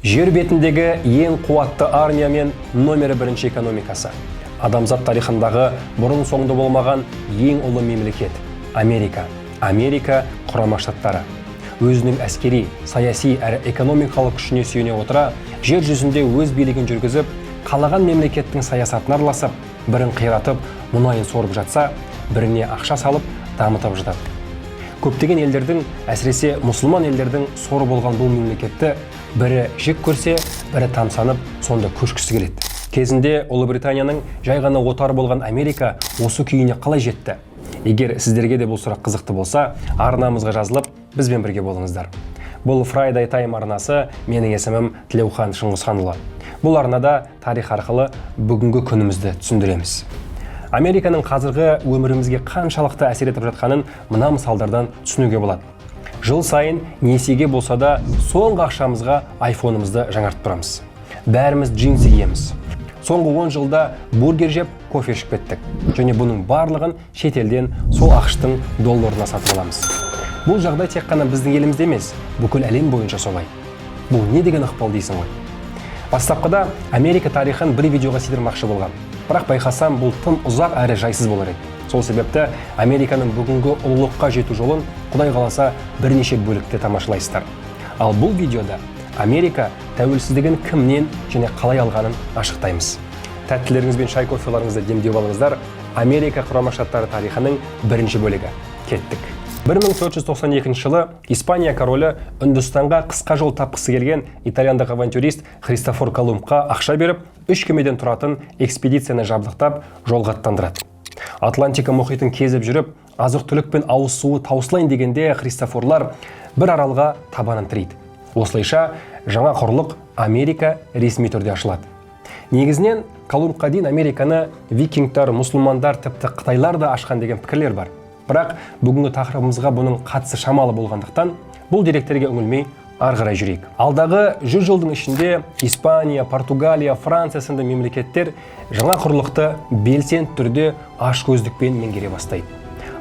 Жер бетіндегі ең қуатты армия мен номері бірінші экономикасы. Адамзат тарихындағы бұрын соңды болмаған ең ұлы мемлекет – Америка. Америка Құрама Штаттары. Өзінің әскери, саяси әрі экономикалық күшіне сүйене отыра, жер жүзінде өз билігін жүргізіп, қалаған мемлекеттің саясатын араласып, бірін қиратып, мұнайын сорып жатса, біріне ақша салып, дамытып жатады. Көптеген елдердің, әсіресе мұсылман елдердің соры болған бұл мемлекетті бірі жек көрсе, бірі тамсанып, сонда көшкісі келеді. Кезінде Ұлыбританияның жай ғана отары болған Америка осы күйіне қалай жетті? Егер сіздерге де бұл сұрақ қызықты болса, арнамызға жазылып, бізбен бірге болыңыздар. Бұл Friday Time арнасы, менің есімім Тілеухан Шыңғысханұлы. Бұл арнада тарих арқылы бүгінгі күнімізді түсіндіреміз. Американың қазіргі өмірімізге қаншалықты әсер етіп жатқанын мына мысалдардан түсінуге болады. Жыл сайын несиеге болса да соңғы ақшамызға айфонымызды жаңартып тұрамыз. Бәріміз джинсы киеміз. Соңғы 10 жылда бургер жеп, кофе ішіп кеттік. Және бұның барлығын шетелден сол ақштың долларына сатып аламыз. Бұл жағдай тек қана біздің елімізде емес, бүкіл әлем бойынша солай. Бұл не деген ықпал дейсің ғой? Бастапқыда Америка тарихын бір видеоға сыйдырмақшы болған. Бірақ байқасам, бұл тым ұзақ әрі жайсыз болар еді. Сол себепті Американың бүгінгі ұлылыққа жету жолын Құдай қаласа бірнеше бөлікте тамашалайсыздар. Ал бұл видеода Америка тәуелсіздігін кімнен және қалай алғанын ашықтаймыз. Тәттілеріңіз бен шай кофеларыңызды демдеп алыңыздар. Америка Құрама Штаттары тарихының бірінші бөлігі. Кеттік. 1492 жылы Испания королі Үндістанға қысқа жол тапқысы келген итальяндық авантюрист Христофор Колумбқа ақша беріп, 3 кемеден тұратын экспедицияны жабдықтап, жолға аттандырады. Атлантика мұхитын кезіп жүріп, азық-түлік пен ауыз суы таусылайын дегенде Христофорлар бір аралға табанын тірейді. Осылайша жаңа құрлық Америка ресми түрде ашылады. Негізінен Колумбқа дейін Американы викингтар, мұсылмандар, тіпті Қытайлар да ашқан деген пікірлер бар. Бірақ бүгінгі тақырыбымызға бұның қатысы шамалы болғандықтан, бұл деректерге үңілмей ары қарай жүрейік. Алдағы 100 жылдың ішінде Испания, Португалия, Франция сынды мемлекеттер жаңа құрлықты белсенді түрде ашкөздікпен меңгере бастайды.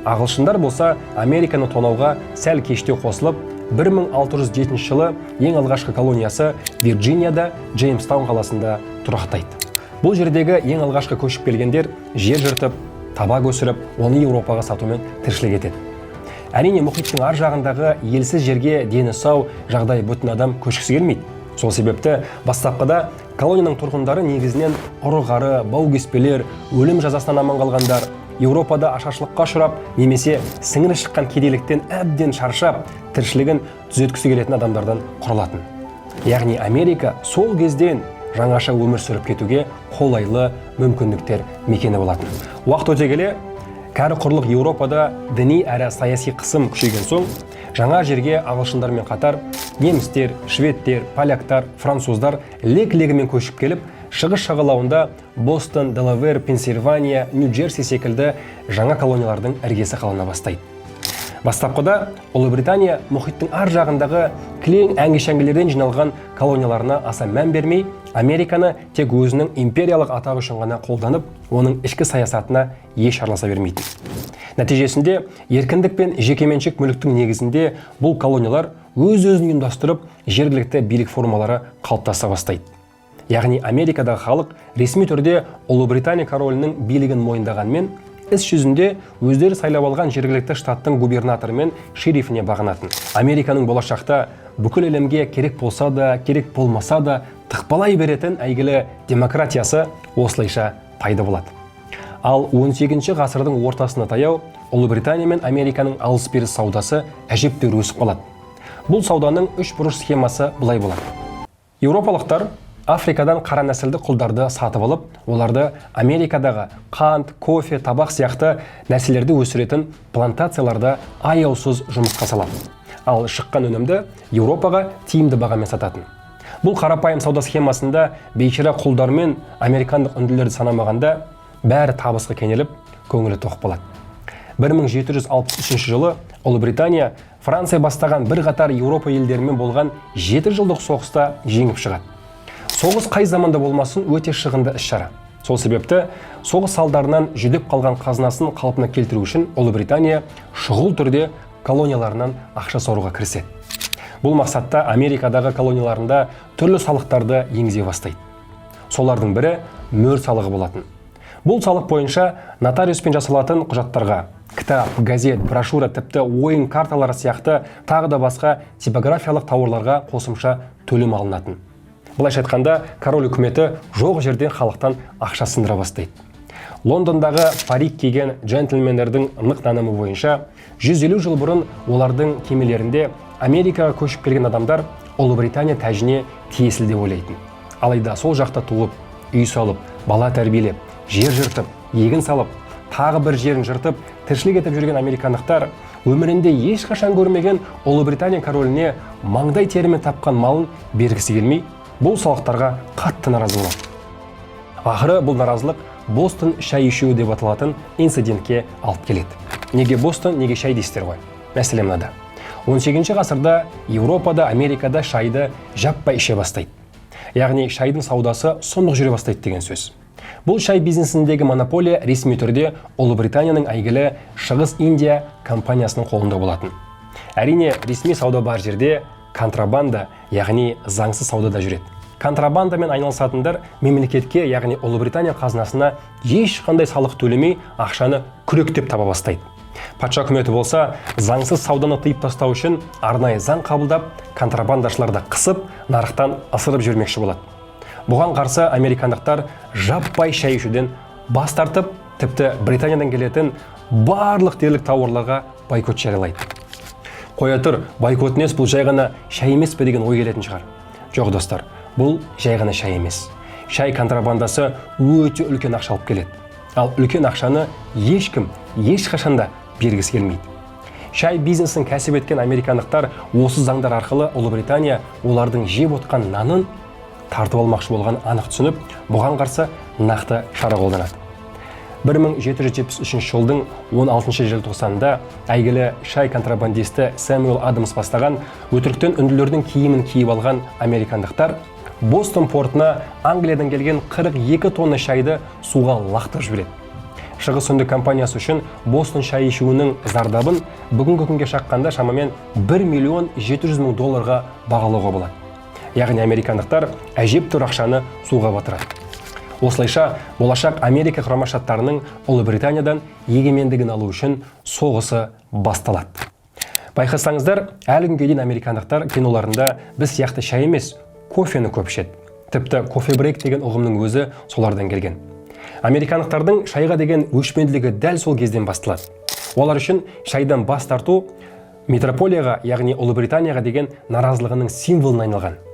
Ағылшындар болса Американы тонауға сәл кештеу қосылып, 1607 жылы ең алғашқы колониясы Вирджинияда Джеймстаун қаласында тұрақтайды. Бұл жердегі ең алғашқы көшіп келгендер жер жыртып, табак өсіріп, оны Еуропаға сатумен тіршілік етеді. Әрине, мұхиттың ар жағындағы елсіз жерге дені сау, жағдай бүтін адам көшкісі келмейді. Сол себепті бастапқыда колонияның тұрғындары негізінен ұры-қары, бау-кеспелер, өлім жазасынан аман қалғандар, Еуропада ашаршылыққа ұшырап, немесе сіңірі шыққан кедейліктен әбден шаршап, тіршілігін түзеткісі келетін адамдардан құралатын. Яғни Америка сол кезден жаңаша өмір сүріп кетуге қолайлы мүмкіндіктер мекені болатын. Уақыт өте келе, кәрі құрлық Еуропада діни әрі саяси қысым күшейген соң, жаңа жерге ағылшындармен қатар немістер, шведтер, поляктар, француздар лек-легімен көшіп келіп, шығыс жағалауында Бостон, Делавэр, Пенсильвания, Нью-Джерси секілді жаңа колониялардың іргесі қалана бастайды. Бастапқыда Ұлыбритания мұхиттың ар жағындағы кілең әңгі-шәңгілерден жиналған колонияларына аса мән бермей, Американы тек өзінің империялық атағы үшін ғана қолданып, оның ішкі саясатына еш араласа бермейді. Нәтижесінде еркіндік пен жекеменшік мүліктің негізінде бұл колониялар өз-өзін ұйымдастырып, жергілікті билік формалары қалыптаса бастайды. Яғни Америкадағы халық ресми түрде Ұлыбритания королінің билігін мойындағанмен, іс жүзінде өздері сайлап алған жергілікті штаттың губернаторы мен шерифіне бағынатын. Американың болашақта бүкіл әлемге керек болса да, керек болмаса да тықпалай беретін әйгілі демократиясы осылайша пайда болады. Ал 18 ғасырдың ортасына таяу Ұлыбритания мен Американың алыс-беріс саудасы әжептәуір өсіп қалады. Бұл сауданың 3 бұрыш схемасы былай болады. Еуропалықтар Африкадан қара нәсілді құлдарды сатып алып, оларды Америкадағы қант, кофе, табақ сияқты нәсілдерді өсіретін плантацияларда аяусыз жұмысқа салады. Ал шыққан өнімді Еуропаға тиімді бағамен сататын. Бұл қарапайым сауда схемасында бейшара құлдар мен американдық үнділерді санамағанда бәрі табысқа кенеліп, көңілі тоқ болады. 1763 жылы Ұлыбритания Франция бастаған бір қатар Еуропа елдерімен болған 7 жылдық соғыста жеңіп шығады. Соғыс қай заманда болмасын өте шығынды іс-шара. Сол себепті соғыс салдарынан жүдеп қалған қазынасын қалпына келтіру үшін Ұлыбритания шұғыл түрде колонияларынан ақша соруға кіріседі. Бұл мақсатта Америкадағы колонияларында түрлі салықтарды енгізе бастайды. Солардың бірі мөр салығы болатын. Бұл салық бойынша нотариуспен жасалатын құжаттарға, кітап, газет, брошюра, тіпті ойын карталары сияқты тағы да басқа типографиялық тауарларға қосымша төлем алынатын. Былайша айтқанда, король үкіметі жоқ жерден халықтан ақша сындыра бастайды. Лондондағы парик киген джентльмендердің нық нанымы бойынша 150 жыл бұрын олардың кемелерінде Америкаға көшіп келген адамдар Ұлыбритания тәжіне тиесілі деп ойлайтын. Алайда сол жақта туып, үй салып, бала тәрбиелеп, жер жыртып, егін салып, тағы бір жерін жыртып, тіршілік етіп жүрген американдықтар өмірінде ешқашан көрмеген Ұлыбритания короліне маңдай терімен тапқан малын бергісі келмей, бұл салықтарға қатты наразы болады. Ақыры бұл наразылық Бостон шай ішуі деп аталатын инцидентке алып келеді. Неге Бостон, неге шай дейсіздер ғой? Мәселе мынада. 18 ғасырда Еуропада, Америкада шайды жаппай іше бастайды. Яғни шайдың саудасы сұмдық жүре бастайды деген сөз. Бұл шай бизнесіндегі монополия ресми түрде Ұлыбританияның әйгілі Шығыс Индия компаниясының қолында болатын. Әрине, ресми сауда бар жерде контрабанда, яғни заңсыз сауда да жүреді. Контрабандамен айналысатындар мемлекетке, яғни Ұлыбритания қазынасына ешқандай салық төлемей ақшаны күректеп таба бастайды. Патша үкіметі болса, заңсыз сауданы тыйып тастау үшін арнайы заң қабылдап, контрабандашыларды қысып, нарықтан ысырып жүрмекші болады. Бұған қарсы американдықтар жаппай шай ішуден бас тартып, тіпті Британиядан келетін барлық дерлік тауарларға бойкот жариялайды. Қоя тұр, бойкот нес, бұл жай ғана шай емес пе деген ой келетін шығар. Жоқ достар, бұл жай ғана шай емес. Шай контрабандасы өте үлкен ақша алып келеді. Ал үлкен ақшаны ешкім ешқашанда бергісі келмейді. Шай бизнесін кәсіп еткен американдықтар осы заңдар арқылы Ұлыбритания олардың жеп отқан нанын тартып алмақшы болған анық түсініп, бұған қарсы нақты шара қолданады. 1773 жылдың 16 желтоқсанында әйгілі шай контрабандисті Сэмюэл Адамс бастаған өтіріктен үнділердің киімін киіп алған американдықтар Бостон портына Англиядан келген 42 тонна шайды суға лақтырып жібереді. Шығыс үнді компаниясы үшін Бостон шай ішуінің зардабын бүгінгі күнге шаққанда шамамен $1,700,000 бағалауға болады. Яғни американдықтар әжептәуір ақшаны суға батырады. Осылайша, болашақ Америка Құрама Штаттарының Ұлыбританиядан егемендігін алу үшін соғысы басталады. Байқасаңыздар, әлі күнге дейін американдықтар киноларында біз сияқты шай емес, кофені көп ішеді. Тіпті кофе брейк деген ұғымның өзі солардан келген. Американдықтардың шайға деген өшпенділігі дәл сол кезден басталады. Олар үшін шайдан бас тарту метрополияға, яғни Ұлыбританияға деген наразылығының символына айналған.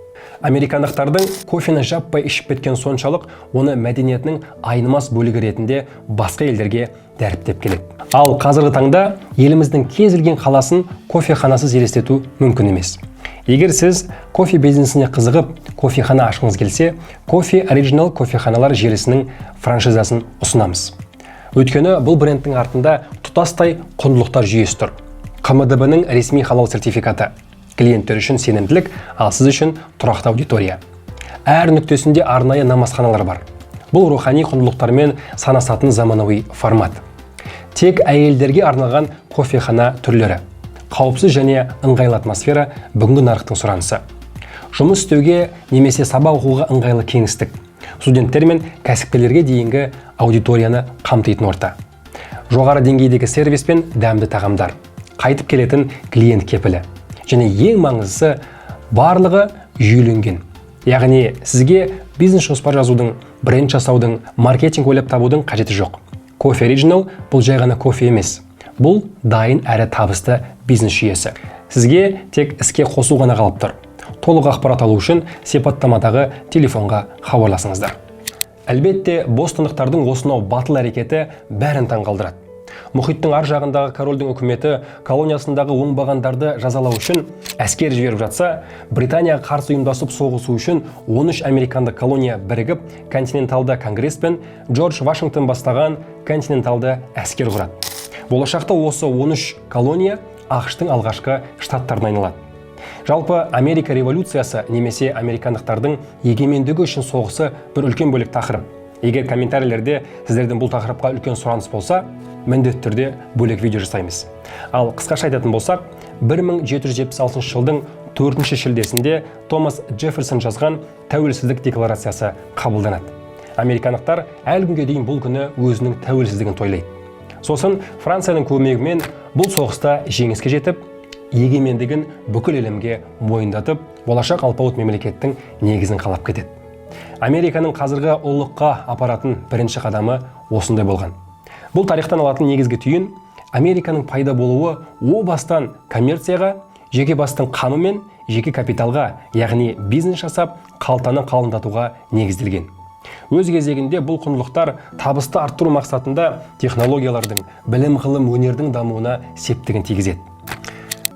Американдықтардың кофені жаппай ішіп кеткен соншалық, оны мәдениетінің айнымас бөлігі ретінде басқа елдерге дәріптеп келеді. Ал қазіргі таңда еліміздің кез келген қаласын кофеханасыз елестету мүмкін емес. Егер сіз кофе бизнесіне қызығып, кофехана ашқыңыз келсе, Coffee Original кофеханалар желісінің франшизасын ұсынамыз. Өйткені бұл брендтің артында тұтастай құндылықтар жүйесі тұр. КМДБ-нің ресми халал сертификаты, клиенттер үшін сенімділік, ал сіз үшін тұрақты аудитория. Әр нүктесінде арнайы намазханалар бар. Бұл рухани құндылықтармен санасатын заманауи формат. Тек әйелдерге арналған кофехана түрлері. Қауіпсіз және ыңғайлы атмосфера бүгінгі нарықтың сұранысы. Жұмыс істеуге немесе сабақ оқуға ыңғайлы кеңістік. Студенттер мен кәсіпкерлерге дейінгі аудиторияны қамтитын орта. Жоғары деңгейдегі сервис пен дәмді тағамдар. Қайтып келетін клиент кепілі. Және ең маңыздысы барлығы жүйеленген. Яғни сізге бизнес жоспар жазудың, бренд жасаудың, маркетинг ойлап табудың қажеті жоқ. Coffee Original бұл жай ғана кофе емес. Бұл дайын әрі табысты бизнес жүйесі. Сізге тек іске қосу ғана қалып тұр. Толық ақпарат алу үшін сипаттамадағы телефонға хабарласыңыздар. Әлбетте, бостондықтардың осынау батыл әрекеті бәрін таңғалдырады. Мұхиттың ар жағындағы корольдің үкіметі колониясындағы оңбағандарды жазалау үшін әскер жіберіп жатса, Британияға қарсы ұйымдасып соғысу үшін 13 американдық колония бірігіп, континенталды конгресс пен Джордж Вашингтон бастаған континенталды әскер құрады. Болашақта осы 13 колония ақштың алғашқы штаттарына айналады. Жалпы Америка революциясы немесе американдықтардың егемендігі үшін соғысы бір үлкен бөлек тақырып. Егер комментарийлерде сіздердің бұл тақырыпқа үлкен сұраныс болса, міндетті түрде бөлек видео жасаймыз. Ал қысқаша айтатын болсақ, 1776 жылдың 4 шілдесінде Томас Джефферсон жазған тәуелсіздік декларациясы қабылданады. Американдықтар әлі күнге дейін бұл күні өзінің тәуелсіздігін тойлайды. Сосын Францияның көмегімен бұл соғыста жеңіске жетіп, егемендігін бүкіл әлемге мойындатып, болашақ алпауыт мемлекеттің негізін қалап кетеді. Американың қазіргі ұлыққа апаратын бірінші қадамы осындай болған. Бұл тарихтан алатын негізгі түйін Американың пайда болуы о бастан коммерцияға, жеке бастың қамы мен жеке капиталға, яғни бизнес жасап, қалтаны қалыңдатуға негізделген. Өз кезегінде бұл құндылықтар табысты арттыру мақсатында технологиялардың, білім, ғылым, өнердің дамуына септігін тигізеді.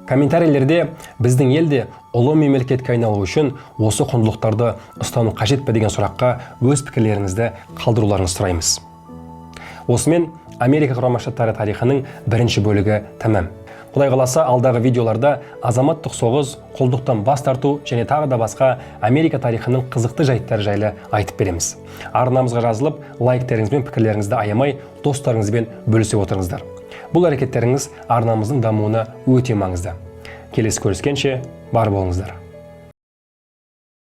Комментарийлерде біздің елде ұлы мемлекетке айналу үшін осы құндылықтарды ұстану қажет пе деген сұраққа өз пікірлеріңізді қалдыруларыңызды сұраймыз. Осымен Америка Құрама Штаттары тарихының бірінші бөлігі тәмам. Құдай қаласа, алдағы видеоларда азаматтық соғыс, құлдықтан бас тарту және тағы да басқа Америка тарихының қызықты жайттары жайлы айтып береміз. Арнамызға жазылып, лайктеріңіз бен пікірлеріңізді аямай, достарыңызбен бөлісіп отырыңыздар. Бұл әрекеттеріңіз арнамыздың дамуына өте маңызды. Келесі көріскенше бар болыңыздар.